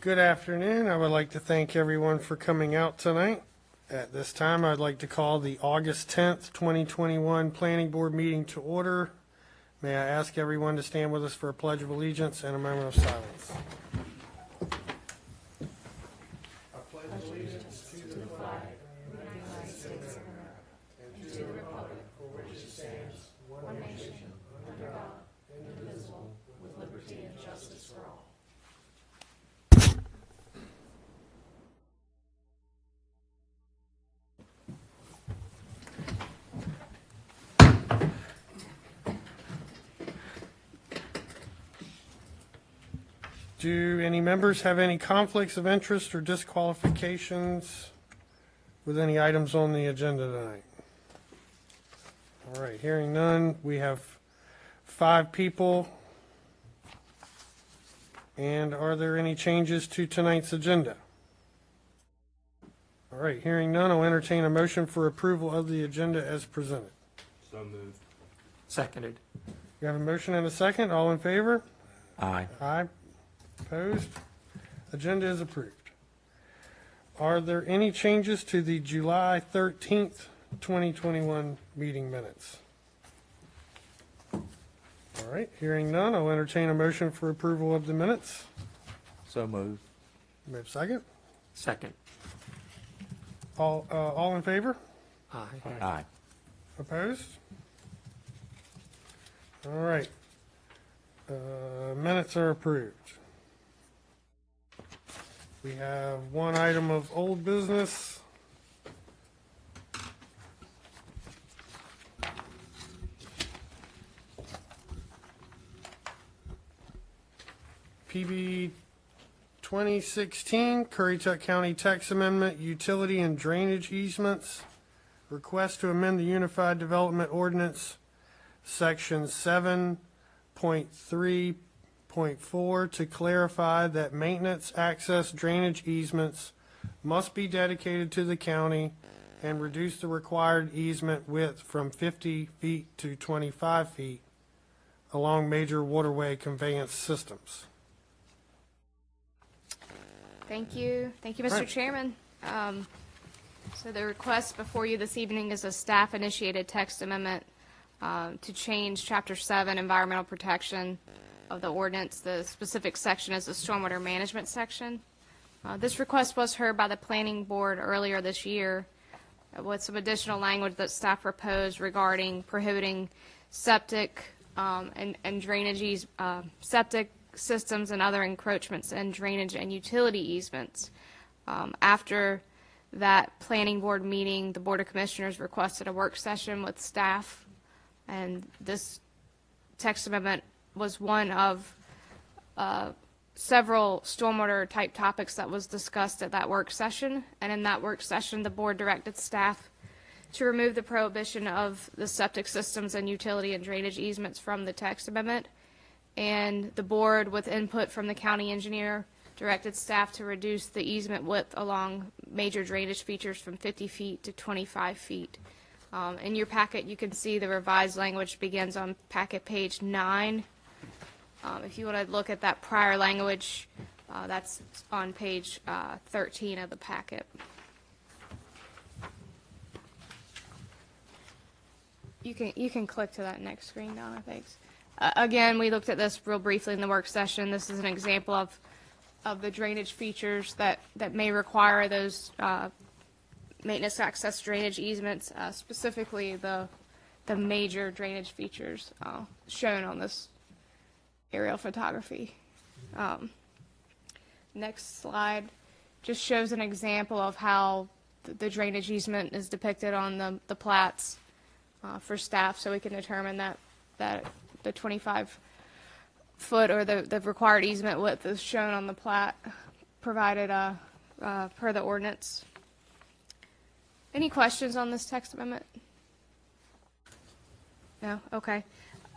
Good afternoon. I would like to thank everyone for coming out tonight. At this time, I'd like to call the August 10th, 2021 Planning Board meeting to order. May I ask everyone to stand with us for a pledge of allegiance and a moment of silence. I pledge allegiance to the flag of the United States of America and to the republic for which it stands, one nation, under God, indivisible, with liberty and justice for all. Do any members have any conflicts of interest or disqualifications with any items on the agenda tonight? All right, hearing none, we have 5 people. And are there any changes to tonight's agenda? All right, hearing none, I'll entertain a motion for approval of the agenda as presented. So moved. Seconded. We have a motion and a second. All in favor? Aye. Aye. Opposed? Agenda is approved. Are there any changes to the July 13th, 2021 meeting minutes? All right, hearing none, I'll entertain a motion for approval of the minutes. So moved. We have a second. Second. All in favor? Aye. Aye. Opposed? All right. Minutes are approved. We have one item of old business. PB 2016, Currituck County Tax Amendment, Utility and Drainage Easements. Request to amend the Unified Development Ordinance, Section 7.3.4 to clarify that maintenance, access, drainage easements must be dedicated to the county and reduce the required easement width from 50 feet to 25 feet along major waterway conveyance systems. Thank you. Thank you, Mr. Right. Chairman. So the request before you this evening is a staff-initiated text amendment to change Chapter 7, Environmental Protection of the ordinance. The specific section is the Stormwater Management section. This request was heard by the Planning Board earlier this year with some additional language that staff proposed regarding prohibiting septic and drainage septic systems and other encroachments and drainage and utility easements. After that Planning Board meeting, the Board of Commissioners requested a work session with staff, and this text amendment was one of several stormwater type topics that was discussed at that work session. And in that work session, the board directed staff to remove the prohibition of the septic systems and utility and drainage easements from the text amendment. And the board, with input from the county engineer, directed staff to reduce the easement width along major drainage features from 50 feet to 25 feet. In your packet, you can see the revised language begins on packet page 9. If you want to look at that prior language, that's on page 13 of the packet. You can click to that next screen, Donna, thanks. Again, we looked at this real briefly in the work session. This is an example of the drainage features that may require those maintenance access drainage easements, specifically the major drainage features shown on this aerial photography. Next slide just shows an example of how the drainage easement is depicted on the plats for staff, so we can determine that the 25-foot or the required easement width is shown on the plat provided per the ordinance. Any questions on this text amendment? No? Okay.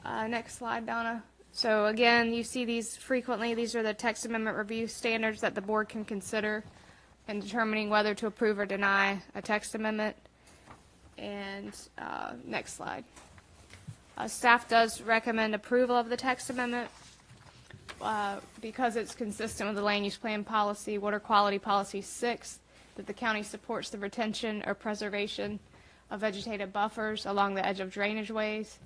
Next slide, Donna. So again, you see these frequently. These are the text amendment review standards that the board can consider in determining whether to approve or deny a text amendment. And next slide. Staff does recommend approval of the text amendment. because it's consistent with the land use plan policy, water quality policy 6, that the county supports the retention or preservation of vegetative buffers along the edge of drainage ways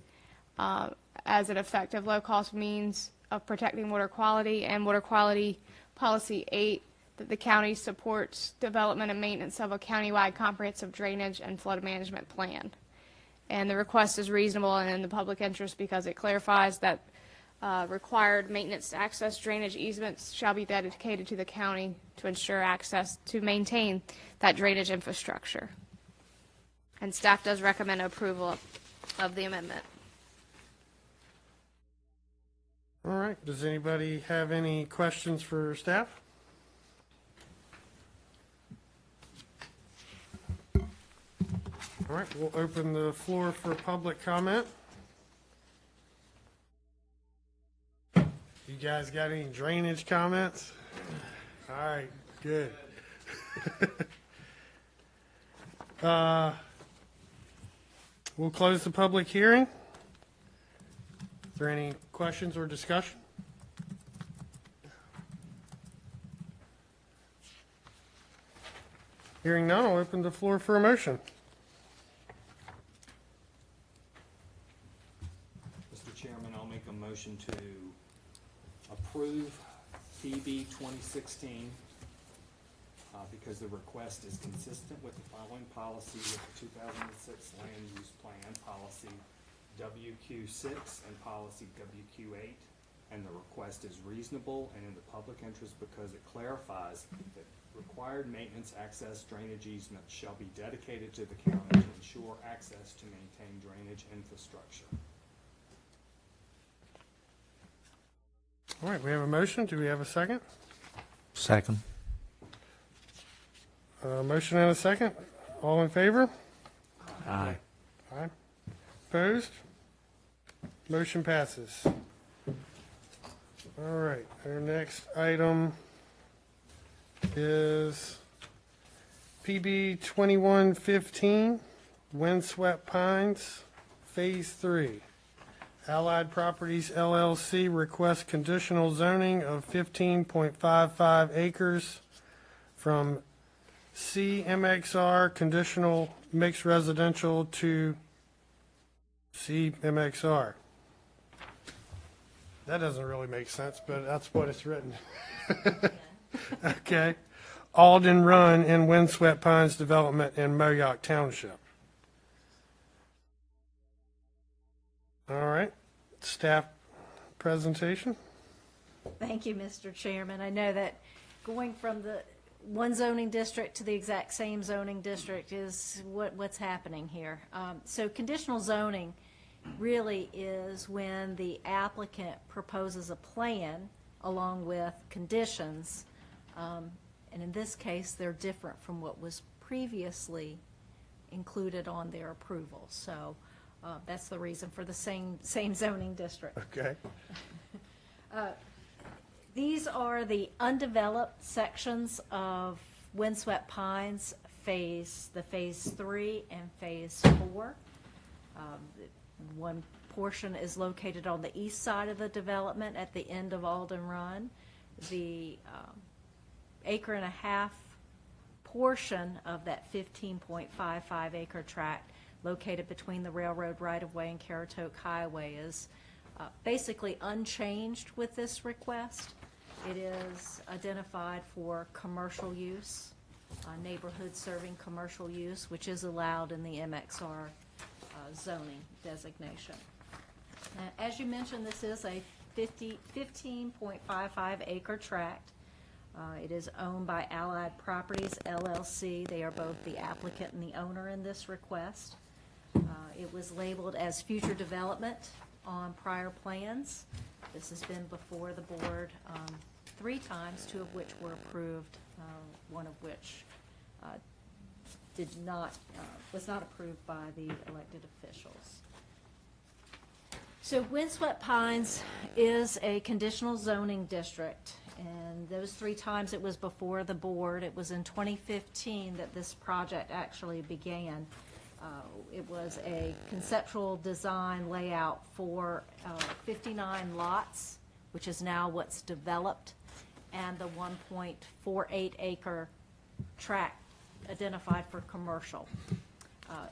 as an effective low-cost means of protecting water quality, and water quality policy 8, that the county supports development and maintenance of a countywide comprehensive drainage and flood management plan. And the request is reasonable and in the public interest because it clarifies that required maintenance access drainage easements shall be dedicated to the county to ensure access to maintain that drainage infrastructure. And staff does recommend approval of the amendment. All right, does anybody have any questions for staff? All right, we'll open the floor for public comment. You guys got any drainage comments? All right, good. We'll close the public hearing. Is there any questions or discussion? Hearing none, I'll open the floor for a motion. Mr. Chairman, I'll make a motion to approve PB 2016 because the request is consistent with the following policy with the 2006 Land Use Plan, Policy WQ6 and Policy WQ8, and the request is reasonable and in the public interest because it clarifies that required maintenance, access, drainage easements shall be dedicated to the county to ensure access to maintain drainage infrastructure. All right, we have a motion. Do we have a second? Second. Motion and a second. All in favor? Aye. Aye. Opposed? Motion passes. All right, our next item is PB 2115, Windswept Pines, Phase 3. Allied Properties LLC requests conditional zoning of 15.55 acres from CMXR conditional mixed residential to CMXR. That doesn't really make sense, but that's what it's written. Okay. Alden Run in Windswept Pines Development in Moyock Township. All right. Staff presentation. Thank you, Mr. Chairman. I know that going from the one zoning district to the exact same zoning district is what's happening here. So conditional zoning really is when the applicant proposes a plan along with conditions, and in this case, they're different from what was previously included on their approval. So that's the reason for the same zoning district. Okay. These are the undeveloped sections of Windswept Pines Phase 3 and Phase 4. One portion is located on the east side of the development at the end of Alden Run. The acre and a half portion of that 15.55 acre tract located between the railroad right-of-way and Currituck Highway is basically unchanged with this request. It is identified for commercial use, neighborhood serving commercial use, which is allowed in the MXR zoning designation. As you mentioned, this is a 15.55 acre tract. It is owned by Allied Properties LLC. They are both the applicant and the owner in this request. It was labeled as future development on prior plans. This has been before the board 3 times, 2 of which were approved, one of which was not approved by the elected officials. So Windswept Pines is a conditional zoning district, and those 3 times it was before the board. It was in 2015 that this project actually began. It was a conceptual design layout for 59 lots which is now what's developed, and the 1.48 acre tract identified for commercial.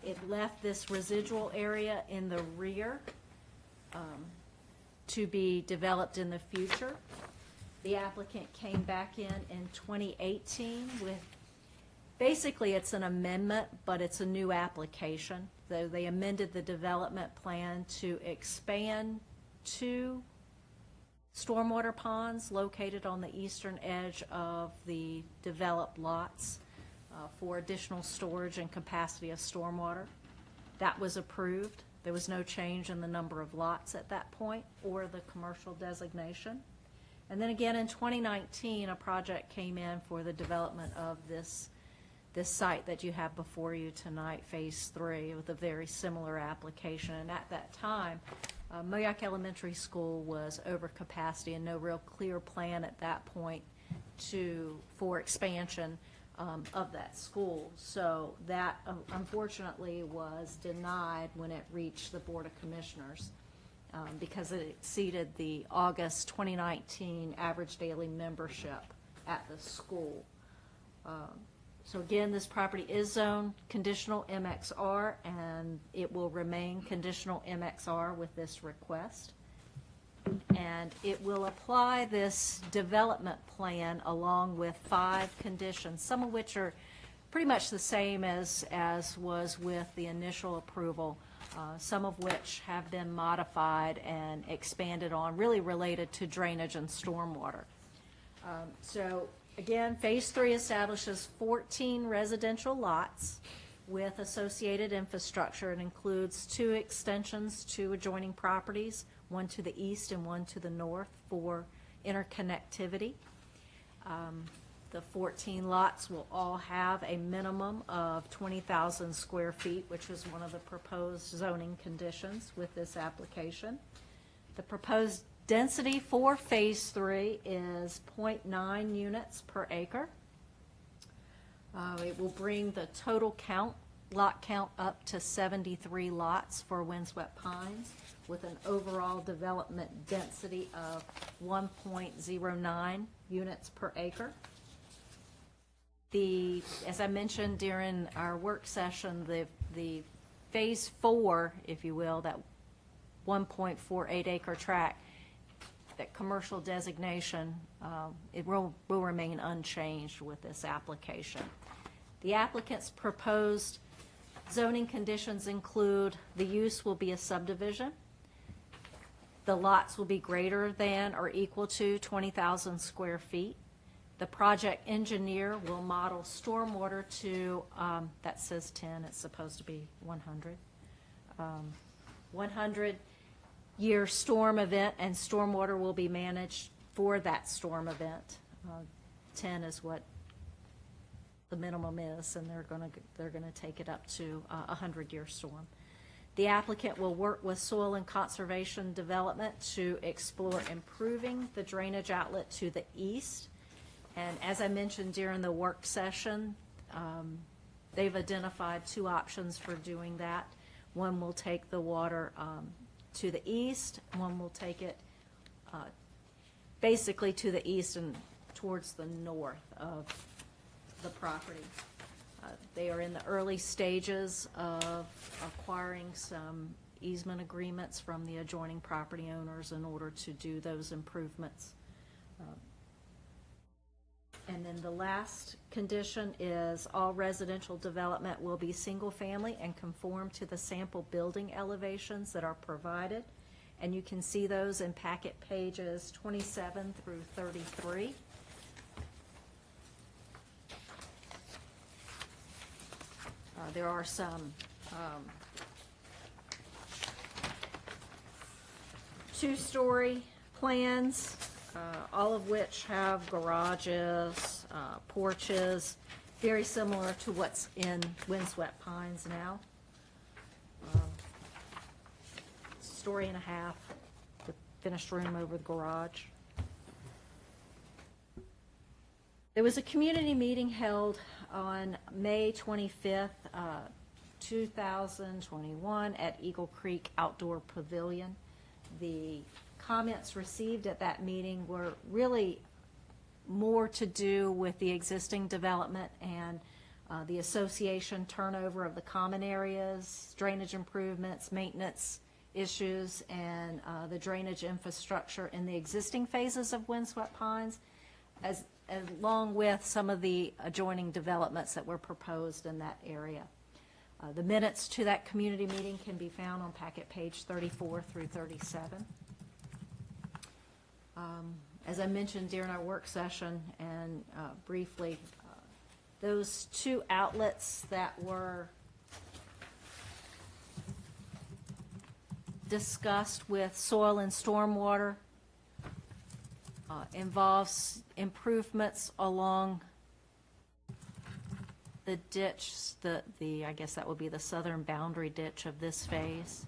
It left this residual area in the rear to be developed in the future. The applicant came back in 2018 with, basically it's an amendment, but it's a new application. So they amended the development plan to expand 2 stormwater ponds located on the eastern edge of the developed lots for additional storage and capacity of stormwater. That was approved. There was no change in the number of lots at that point or the commercial designation. And then again in 2019, a project came in for the development of this site that you have before you tonight, Phase 3, with a very similar application. And at that time, Moayak Elementary School was over capacity and no real clear plan at that point for expansion of that school. So that unfortunately was denied when it reached the Board of Commissioners because it exceeded the August 2019 average daily membership at the school. So again, this property is zoned conditional MXR, and it will remain conditional MXR with this request. And it will apply this development plan along with 5 conditions, some of which are pretty much the same as was with the initial approval, some of which have been modified and expanded on, really related to drainage and stormwater. So again, Phase 3 establishes 14 residential lots with associated infrastructure. It includes 2 extensions to adjoining properties, one to the east and one to the north for interconnectivity. The 14 lots will all have a minimum of 20,000 square feet, which is one of the proposed zoning conditions with this application. The proposed density for Phase 3 is 0.9 units per acre. It will bring the total lot count up to 73 lots for Windswept Pines, with an overall development density of 1.09 units per acre. As I mentioned during our work session, the Phase 4, if you will, that 1.48 acre tract, that commercial designation, it will remain unchanged with this application. The applicant's proposed zoning conditions include the use will be a subdivision. The lots will be greater than or equal to 20,000 square feet. The project engineer will model stormwater to, that says 10, it's supposed to be 100. 100-year storm event, and stormwater will be managed for that storm event. 10 is what the minimum is, and they're going to take it up to a 100-year storm. The applicant will work with Soil and Conservation Development to explore improving the drainage outlet to the east. And as I mentioned during the work session, they've identified 2 options for doing that. One will take the water to the east, one will take it basically to the east and towards the north of the property. They are in the early stages of acquiring some easement agreements from the adjoining property owners in order to do those improvements. And then the last condition is all residential development will be single-family and conform to the sample building elevations that are provided. And you can see those in packet pages 27 through 33. There are some 2-story plans, all of which have garages, porches, very similar to what's in Windswept Pines now. Story and a half, with finished room over the garage. There was a community meeting held on May 25th, 2021 at Eagle Creek Outdoor Pavilion. The comments received at that meeting were really more to do with the existing development and the association turnover of the common areas, drainage improvements, maintenance issues, and the drainage infrastructure in the existing phases of Windswept Pines, along with some of the adjoining developments that were proposed in that area. The minutes to that community meeting can be found on packet page 34 through 37. As I mentioned during our work session and briefly, those two outlets that were discussed with soil and stormwater involves improvements along the ditch, I guess that would be the southern boundary ditch of this phase,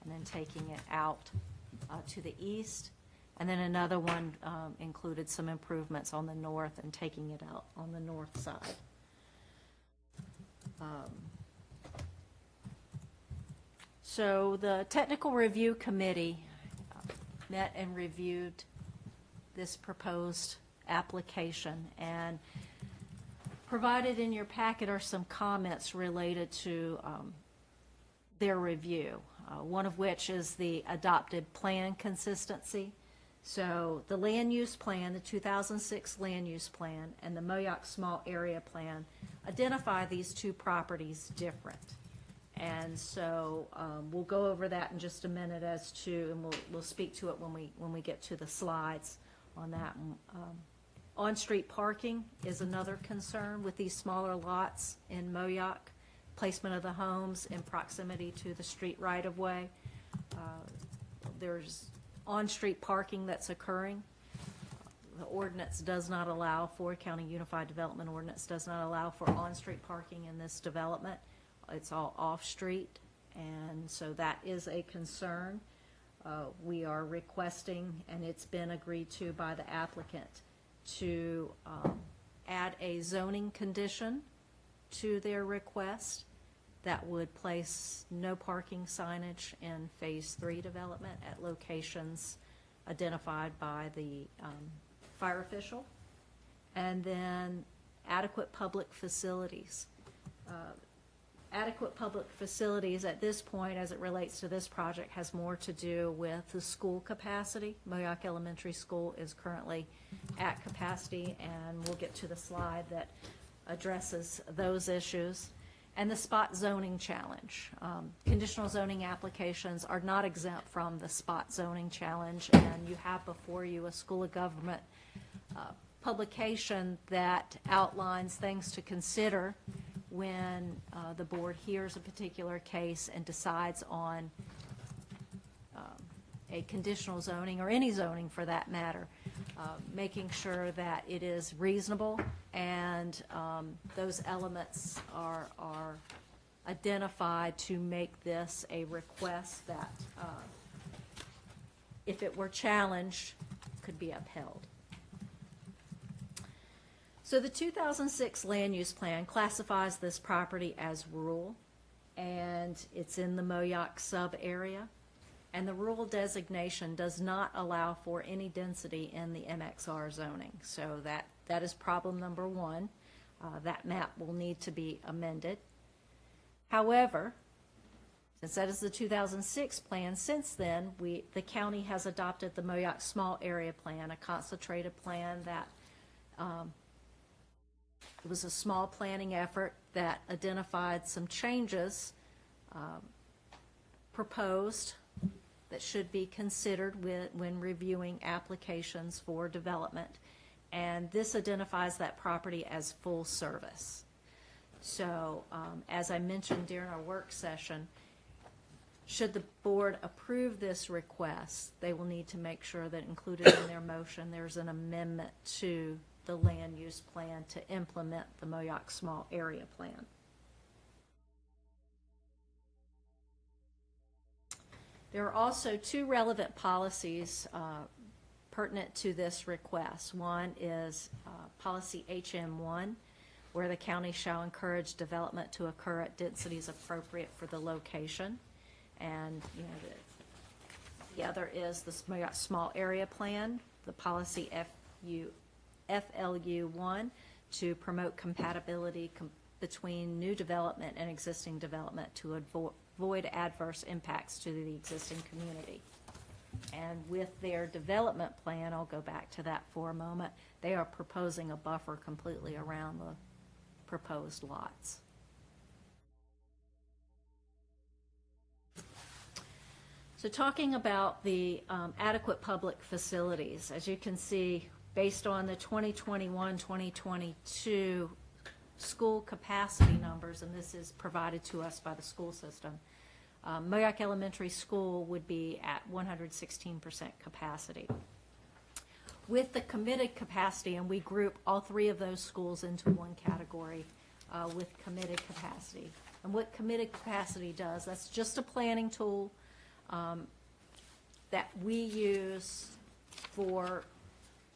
and then taking it out to the east. And then another one included some improvements on the north and taking it out on the north side. So the technical review committee met and reviewed this proposed application, and provided in your packet are some comments related to their review, one of which is the adopted plan consistency. So the land use plan, the 2006 land use plan, and the Moyock Small Area Plan identify these two properties different. And so we'll go over that in just a minute as to, and we'll speak to it when we get to the slides on that. On-street parking is another concern with these smaller lots in Moyock. Placement of the homes in proximity to the street right-of-way. There's on-street parking that's occurring. The ordinance does not allow for, County Unified Development Ordinance does not allow for on-street parking in this development. It's all off-street, and so that is a concern. We are requesting, and it's been agreed to by the applicant, to add a zoning condition to their request that would place no parking signage in Phase 3 development at locations identified by the fire official, and then adequate public facilities. Adequate public facilities at this point, as it relates to this project, has more to do with the school capacity. Moyock Elementary School is currently at capacity, and we'll get to the slide that addresses those issues. And the spot zoning challenge. Conditional zoning applications are not exempt from the spot zoning challenge, and you have before you a School of Government publication that outlines things to consider when the board hears a particular case and decides on a conditional zoning, or any zoning for that matter, making sure that it is reasonable and those elements are identified to make this a request that, if it were challenged, could be upheld. So the 2006 land use plan classifies this property as rural, and it's in the Moyock sub-area. And the rural designation does not allow for any density in the MXR zoning. So that is problem number one. That map will need to be amended. However, since that is the 2006 plan, since then, the county has adopted the Moyock Small Area Plan, a concentrated plan that it was a small planning effort that identified some changes proposed that should be considered when reviewing applications for development. And this identifies that property as full service. So as I mentioned during our work session, should the board approve this request, they will need to make sure that included in their motion there's an amendment to the land use plan to implement the Moyock Small Area Plan. There are also two relevant policies pertinent to this request. One is policy HM1, where the county shall encourage development to occur at densities appropriate for the location. And The other is the Small Area Plan, the policy FLU1, to promote compatibility between new development and existing development to avoid adverse impacts to the existing community. And with their development plan, I'll go back to that for a moment, they are proposing a buffer completely around the proposed lots. So talking about the adequate public facilities, as you can see, based on the 2021-2022 school capacity numbers, and this is provided to us by the school system, Moyock Elementary School would be at 116% capacity. With the committed capacity, and we group all three of those schools into one category with committed capacity. And what committed capacity does, that's just a planning tool that we use for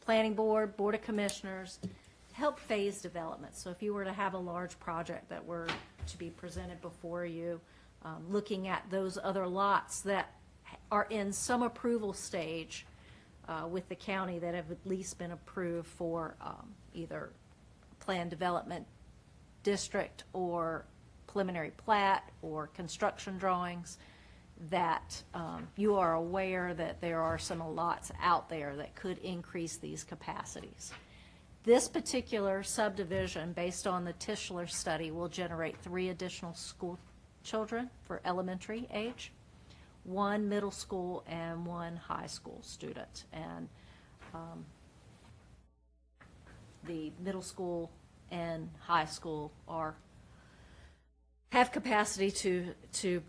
planning board, board of commissioners, to help phase development. So if you were to have a large project that were to be presented before you, looking at those other lots that are in some approval stage with the county that have at least been approved for either planned development district or preliminary plat or construction drawings, that you are aware that there are some lots out there that could increase these capacities. This particular subdivision, based on the Tischler study, will generate 3 additional school children for elementary age, 1 middle school and 1 high school student. And the middle school and high school have capacity to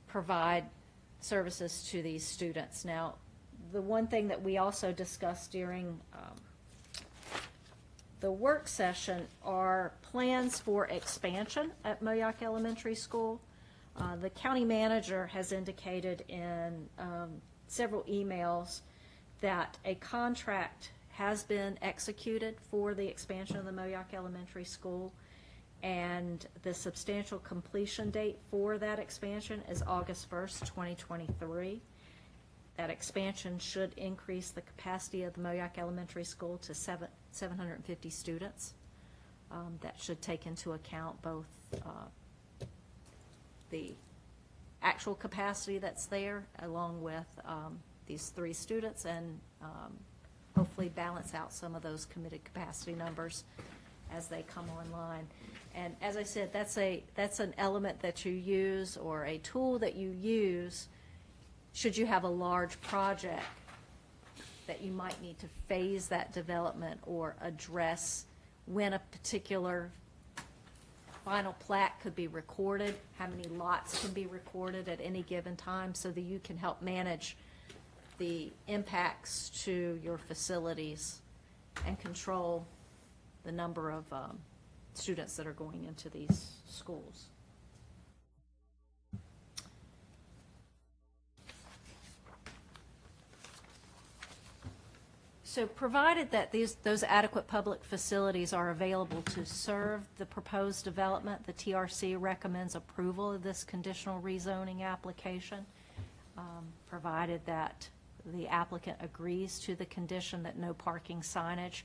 provide services to these students. Now, the one thing that we also discussed during the work session are plans for expansion at Moyock Elementary School. The county manager has indicated in several emails that a contract has been executed for the expansion of the Moyock Elementary School, and the substantial completion date for that expansion is August 1st, 2023. That expansion should increase the capacity of the Moyock Elementary School to 750 students. That should take into account both the actual capacity that's there along with these 3 students, and hopefully balance out some of those committed capacity numbers as they come online. And as I said, that's an element that you use, or a tool that you use should you have a large project that you might need to phase that development or address when a particular final plat could be recorded, how many lots can be recorded at any given time, so that you can help manage the impacts to your facilities and control the number of students that are going into these schools. So provided that those adequate public facilities are available to serve the proposed development, the TRC recommends approval of this conditional rezoning application, provided that the applicant agrees to the condition that no parking signage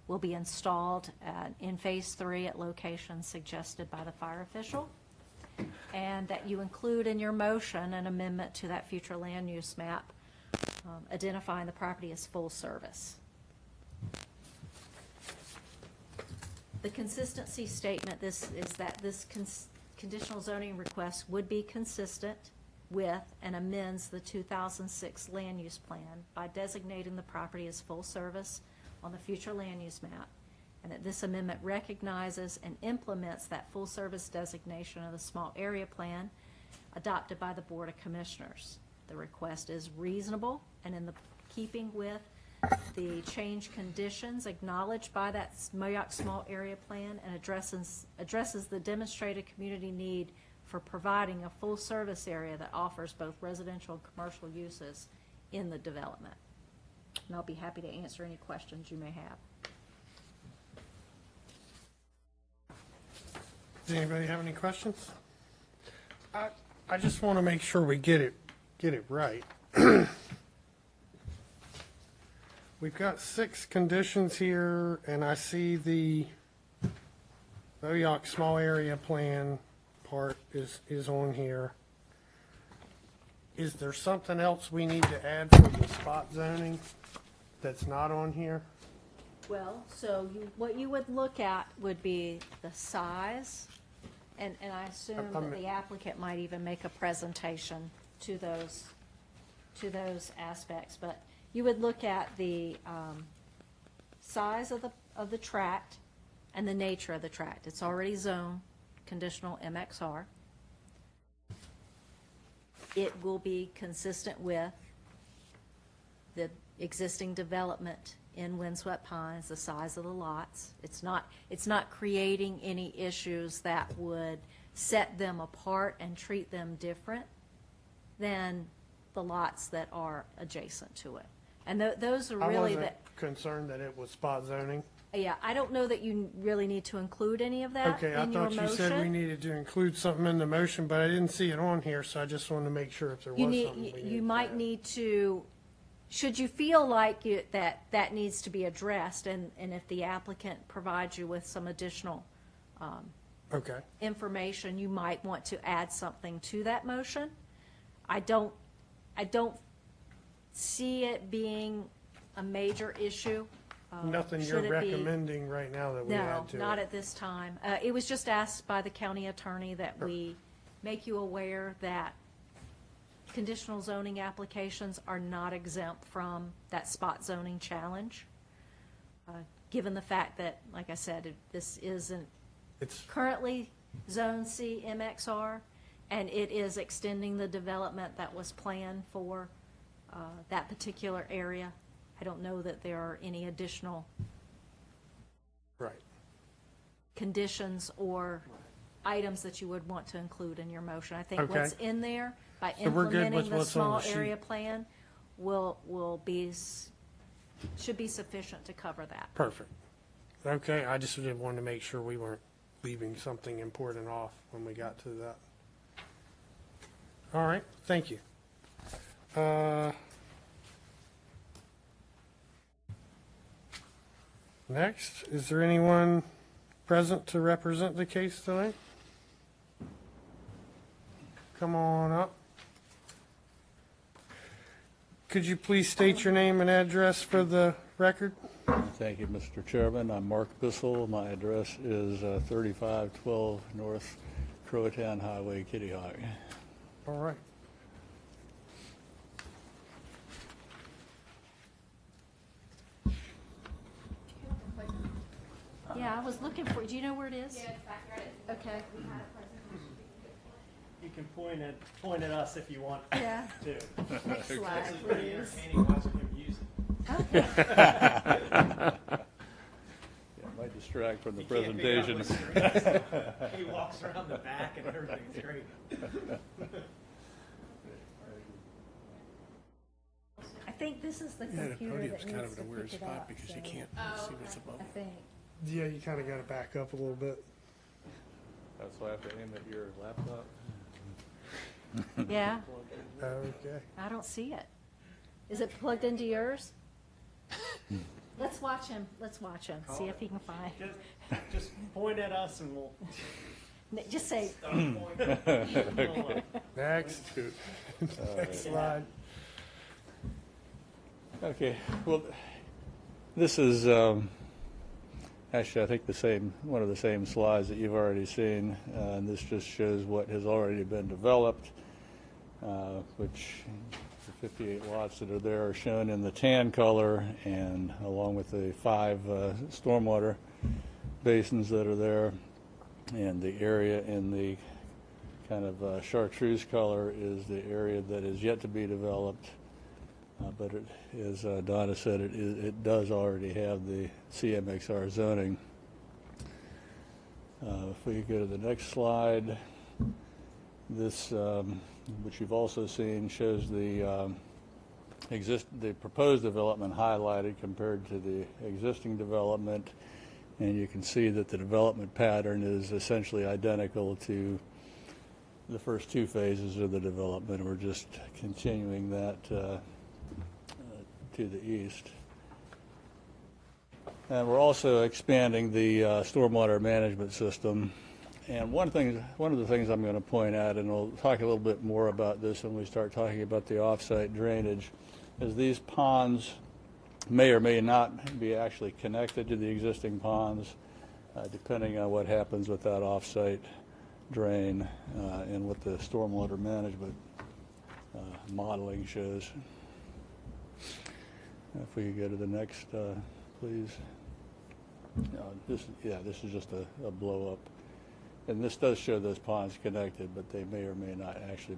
will be installed in Phase 3 at locations suggested by the fire official, and that you include in your motion an amendment to that future land use map identifying the property as full service. The consistency statement is that this conditional zoning request would be consistent with and amends the 2006 land use plan by designating the property as full service on the future land use map, and that this amendment recognizes and implements that full service designation of the small area plan adopted by the Board of Commissioners. The request is reasonable and in the keeping with the change conditions acknowledged by that Moyock small area plan, and addresses the demonstrated community need for providing a full service area that offers both residential and commercial uses in the development. And I'll be happy to answer any questions you may have. Does anybody have any questions? I just want to make sure we get it get it right. We've got 6 conditions here, and I see the Boyock small area plan part is on here. Is there something else we need to add for the spot zoning that's not on here? Well, so what you would look at would be the size, and I assume that the applicant might even make a presentation to those aspects, but you would look at the size of the tract and the nature of the tract. It's already zoned conditional MXR. It will be consistent with the existing development in Windswept Pines, the size of the lots. It's not creating any issues that would set them apart and treat them different than the lots that are adjacent to it. And those are I really wasn't concerned that it was spot zoning. yeah, I don't know that you really need to include any of that Okay, I in your thought motion. you said we needed to include something in the motion, but I didn't see it on here, so I just wanted to make sure if there was something we needed You to might add. need to, should you feel like that needs to be addressed, and if the applicant provides you with some additional Okay, information, you might want to add something to that motion. I don't see it being a major issue. nothing Should you're it be- recommending right now that we No, add to it? not at this time. It was just asked by the county attorney that we make you aware that conditional zoning applications are not exempt from that spot zoning challenge, given the fact that, like I said, this isn't It's, currently Zone C MXR, and it is extending the development that was planned for that particular area. I don't know that there are any additional right. conditions or items that you would want to include in your motion. I think Okay. what's in there by So we're good implementing with the what's on small the sheet. area plan should be sufficient to cover that. Perfect. Okay, I just didn't want to make sure we weren't leaving something important off when we got to that. All right, thank you. Next, is there anyone present to represent the case tonight? Come on up. Could you please state your name and address for the record? Thank you, Mr. Chairman. I'm Mark Bissell. My address is 3512 North Croatown Highway, Kitty Hawk. All right. Yeah, I was looking for, do you know where it is? Okay. You can point at us if you want Yeah. to. Next slide, This is pretty please. entertaining watching him use it. Yeah, might distract from the You can't figure out presentation. what screen it is. He walks around the back and everything's great. I think this is the Yeah, the computer podium's that kind needs of to in a weird pick it spot up, because so you can't see what's above I it. think. Yeah, you kind of got to back up a little bit. That's why I have to aim at your laptop. Yeah, Okay. I don't see it. Is it plugged into yours? Let's watch him, see if he can find. Just point at us and we'll Just say, stop pointing. Next. Next slide. Okay, well, this is actually, I think, one of the same slides that you've already seen. And this just shows what has already been developed, which the 58 lots that are there are shown in the tan color, and along with the 5 stormwater basins that are there. And the area in the kind of chartreuse color is the area that is yet to be developed. But it, as Donna said, it does already have the CMXR zoning. If we go to the next slide, this, which you've also seen, shows the proposed development highlighted compared to the existing development, and you can see that the development pattern is essentially identical to the first two phases of the development. We're just continuing that to the east. And we're also expanding the stormwater management system. And one of the things I'm going to point out, and we'll talk a little bit more about this when we start talking about the off-site drainage, is these ponds may or may not be actually connected to the existing ponds, depending on what happens with that off-site drain and what the stormwater management modeling shows. If we could go to the next, please. This is just a blow up. And this does show those ponds connected, but they may or may not actually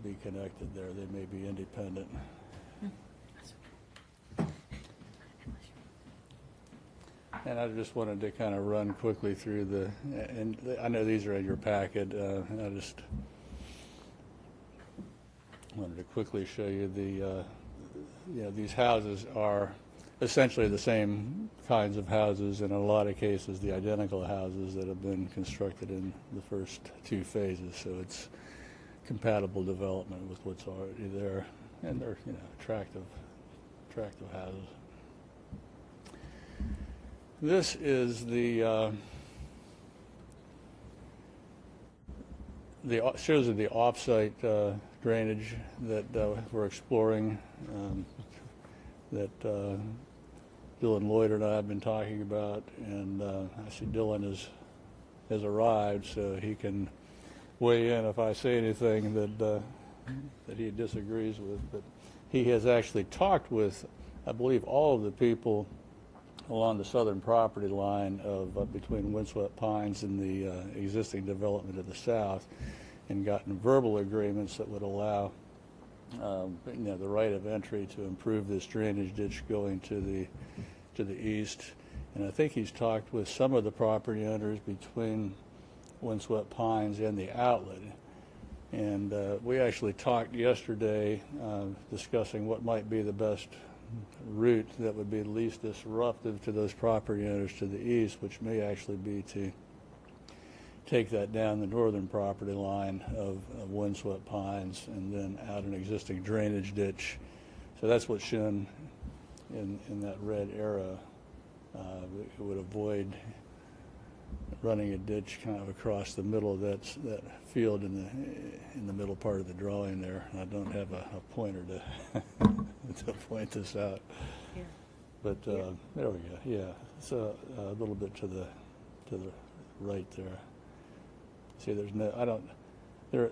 be connected there. They may be independent. And I just wanted to kind of run quickly through and I know these are in your packet, and I just wanted to quickly show you these houses are essentially the same kinds of houses, and in a lot of cases the identical houses that have been constructed in the first two phases. So it's compatible development with what's already there, and they're attractive houses. This is shows the off-site drainage that we're exploring, that Dylan Lloyd and I have been talking about, and I see Dylan has arrived, so he can weigh in if I say anything that he disagrees with. But he has actually talked with, I believe, all of the people along the southern property line of between Windswept Pines and the existing development to the south, and gotten verbal agreements that would allow the right of entry to improve this drainage ditch going to the east. And I think he's talked with some of the property owners between Windswept Pines and the outlet. And we actually talked yesterday discussing what might be the best route that would be least disruptive to those property owners to the east, which may actually be to take that down the northern property line of Windswept Pines and then out an existing drainage ditch. So that's what's shown in that red arrow. It would avoid running a ditch kind of across the middle of that field in the middle part of the drawing there. I don't have a pointer to point this out. Here. But there we go. Yeah, so a little bit to the right there. See, there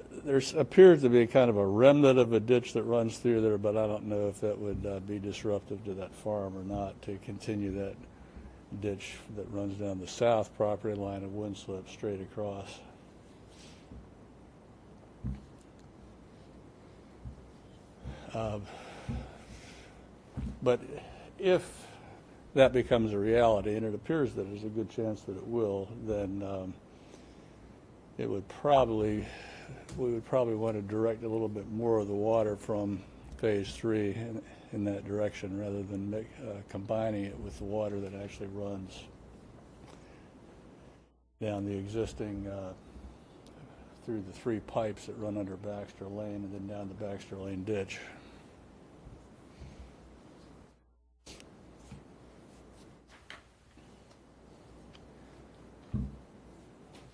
appears to be kind of a remnant of a ditch that runs through there, but I don't know if that would be disruptive to that farm or not to continue that ditch that runs down the south property line of Windswept straight across. But if that becomes a reality, and it appears that there's a good chance that it will, then we would probably want to direct a little bit more of the water from phase 3 in that direction, rather than combining it with the water that actually runs down the existing through the 3 pipes that run under Baxter Lane and then down the Baxter Lane ditch.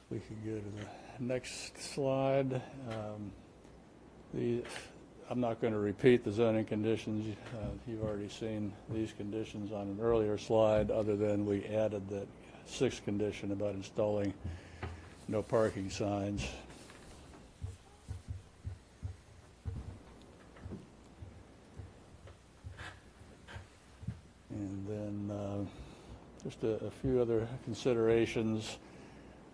We could go to the next slide. I'm not going to repeat the zoning conditions. You've already seen these conditions on an earlier slide, other than we added that 6th condition about installing no parking signs. And then just a few other considerations.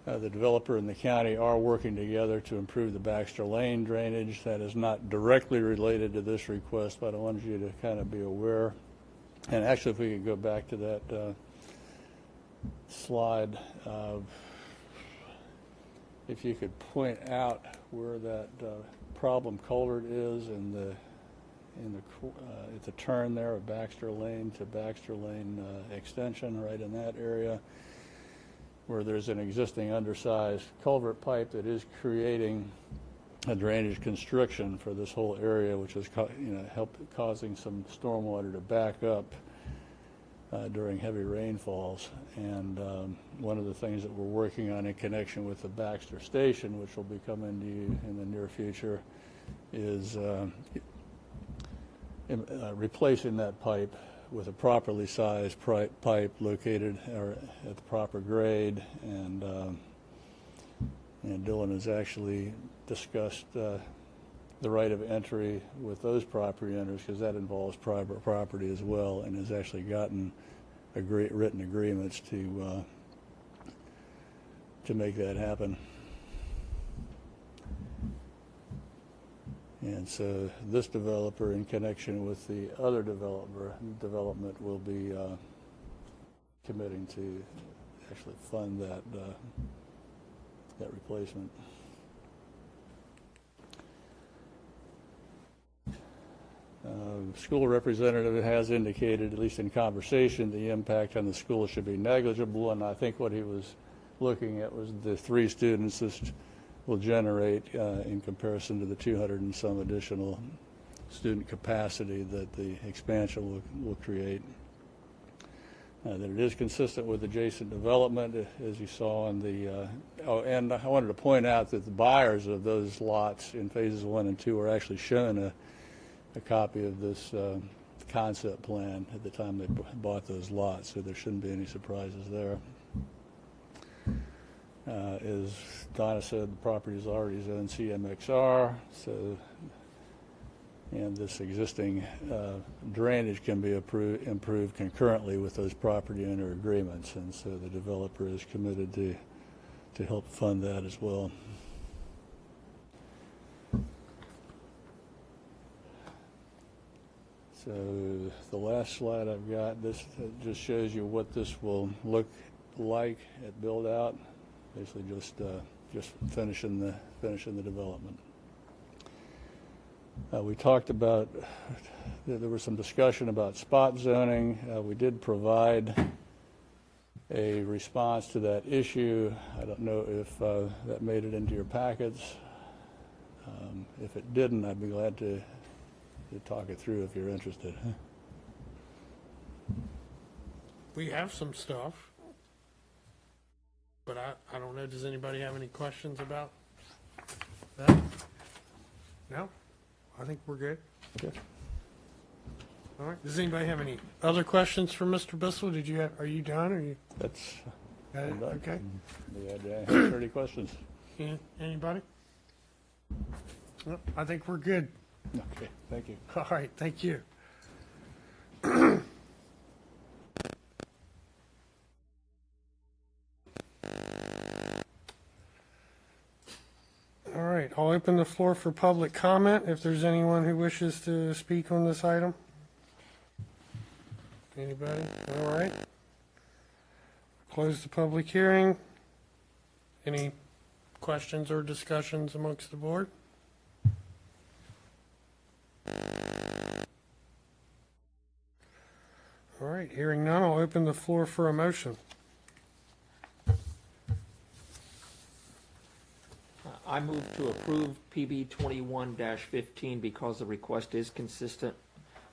The developer and the county are working together to improve the Baxter Lane drainage. That is not directly related to this request, but I wanted you to kind of be aware. And actually, if we could go back to that slide, if you could point out where that problem culvert is at the turn there of Baxter Lane to Baxter Lane extension, right in that area. where there's an existing undersized culvert pipe that is creating a drainage constriction for this whole area, which is causing some stormwater to back up during heavy rainfalls. And one of the things that we're working on in connection with the Baxter Station, which will be coming to you in the near future, is replacing that pipe with a properly sized pipe located at the proper grade. And Dylan has actually discussed the right of entry with those property owners, because that involves private property as well, and has actually gotten written agreements to make that happen. And so this developer, in connection with the other development, will be committing to actually fund that replacement. School representative has indicated, at least in conversation, the impact on the school should be negligible, and I think what he was looking at was the 3 students this will generate in comparison to the 200 and some additional student capacity that the expansion will create. That it is consistent with adjacent development, as you saw in the, and I wanted to point out that the buyers of those lots in phases 1 and 2 are actually shown a copy of this concept plan at the time they bought those lots, so there shouldn't be any surprises there. As Donna said, the property is already zoned CMXR, so, and this existing drainage can be improved concurrently with those property owner agreements, and so the developer is committed to help fund that as well. So the last slide I've got, this just shows you what this will look like at build out. Basically just finishing the development. We talked about, there was some discussion about spot zoning. We did provide a response to that issue. I don't know if that made it into your packets. If it didn't, I'd be glad to talk it through if you're interested. We have some stuff, but I don't know, does anybody have any questions about that? No? I think we're good. Okay. All right, does anybody have any other questions for Mr. Bissell? Are you done, or you? That's Got it? I'm done. Okay. Do you have any questions? Anybody? No, I think we're good. Okay, thank you. All right, thank you. All right, I'll open the floor for public comment if there's anyone who wishes to speak on this item. Anybody? All right. Close the public hearing. Any questions or discussions amongst the board? All right, hearing none, I'll open the floor for a motion. I move to approve PB 21-15 because the request is consistent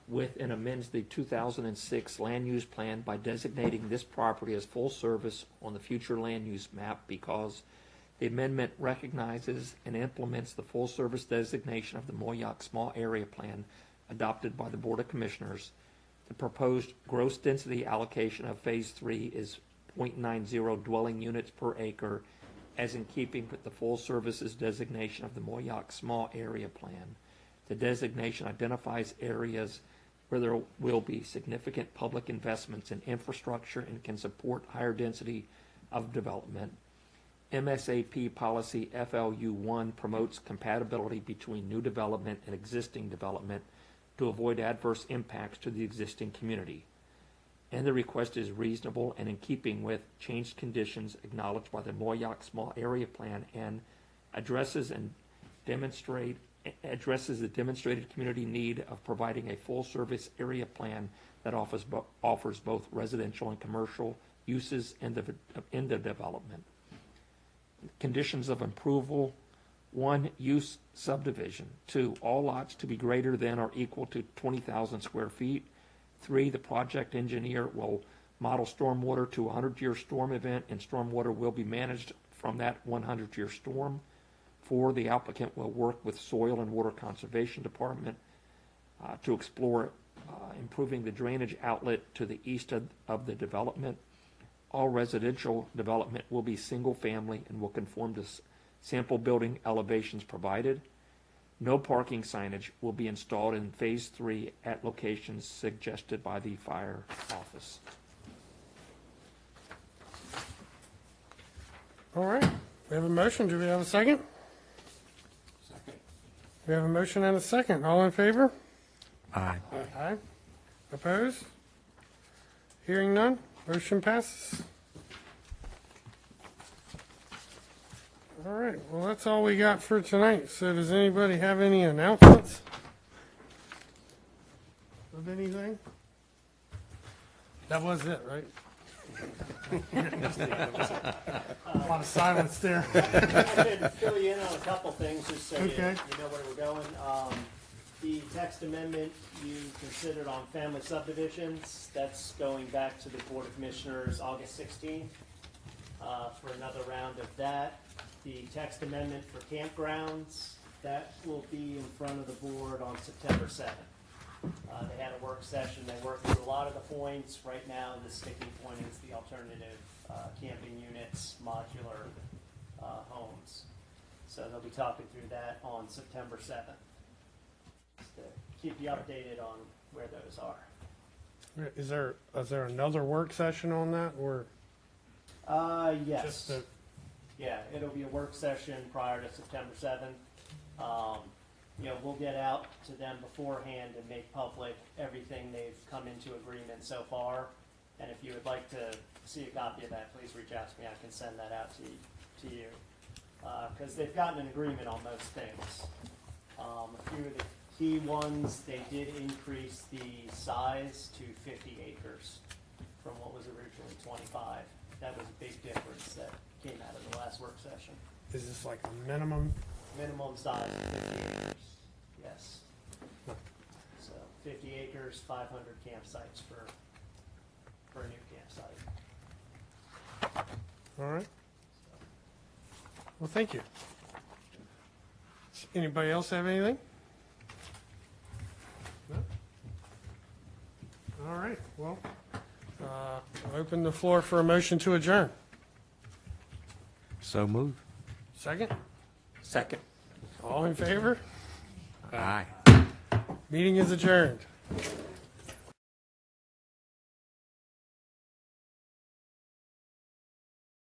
with and amends the 2006 land use plan by designating this property as full service on the future land use map, because the amendment recognizes and implements the full service designation of the Moyock Small Area Plan adopted by the Board of Commissioners. The proposed gross density allocation of Phase 3 is 0.90 dwelling units per acre, as in keeping with the full services designation of the Moyock Small Area Plan. The designation identifies areas where there will be significant public investments in infrastructure and can support higher density of development. MSAP policy FLU1 promotes compatibility between new development and existing development to avoid adverse impacts to the existing community. And the request is reasonable and in keeping with changed conditions acknowledged by the Moyock Small Area Plan, and addresses the demonstrated community need of providing a full service area plan that offers both residential and commercial uses in the development. Conditions of approval: 1, use subdivision. 2, all lots to be greater than or equal to 20,000 square feet. 3, the project engineer will model stormwater to a 100-year storm event, and stormwater will be managed from that 100-year storm. 4, the applicant will work with Soil and Water Conservation Department to explore improving the drainage outlet to the east of the development. All residential development will be single-family and will conform to sample building elevations provided. No parking signage will be installed in Phase 3 at locations suggested by the fire office. All right, we have a motion. Do we have a second? Second. We have a motion and a second. All in favor? Aye. Aye. Opposed? Hearing none, motion passes. All right, well, that's all we got for tonight. So does anybody have any announcements of anything? That was it, right? A lot of silence there. I could fill you in on a couple things, just so you Okay. know where we're going. The text amendment you considered on family subdivisions, that's going back to the Board of Commissioners August 16th for another round of that. The text amendment for campgrounds, that will be in front of the board on September 7th. They had a work session, they worked through a lot of the points. Right now, the sticking point is the alternative camping units, modular homes. So they'll be talking through that on September 7th. Just to keep you updated on where those are. Is there another work session on that, or Yes. just the, Yeah, it'll be a work session prior to September 7th. We'll get out to them beforehand and make public everything they've come into agreement so far. And if you would like to see a copy of that, please reach out to me. I can send that out to you. Because they've gotten an agreement on most things. A few of the key ones, they did increase the size to 50 acres from what was originally 25. That was a big difference that came out of the last work session. is this like a minimum? Minimum size of 50 acres, yes. So 50 acres, 500 campsites for a new campsite. All right. Well, thank you. Anybody else have anything? No? All right, well, I'll open the floor for a motion to adjourn. So move. Second? Second. All in favor? Aye. Meeting is adjourned.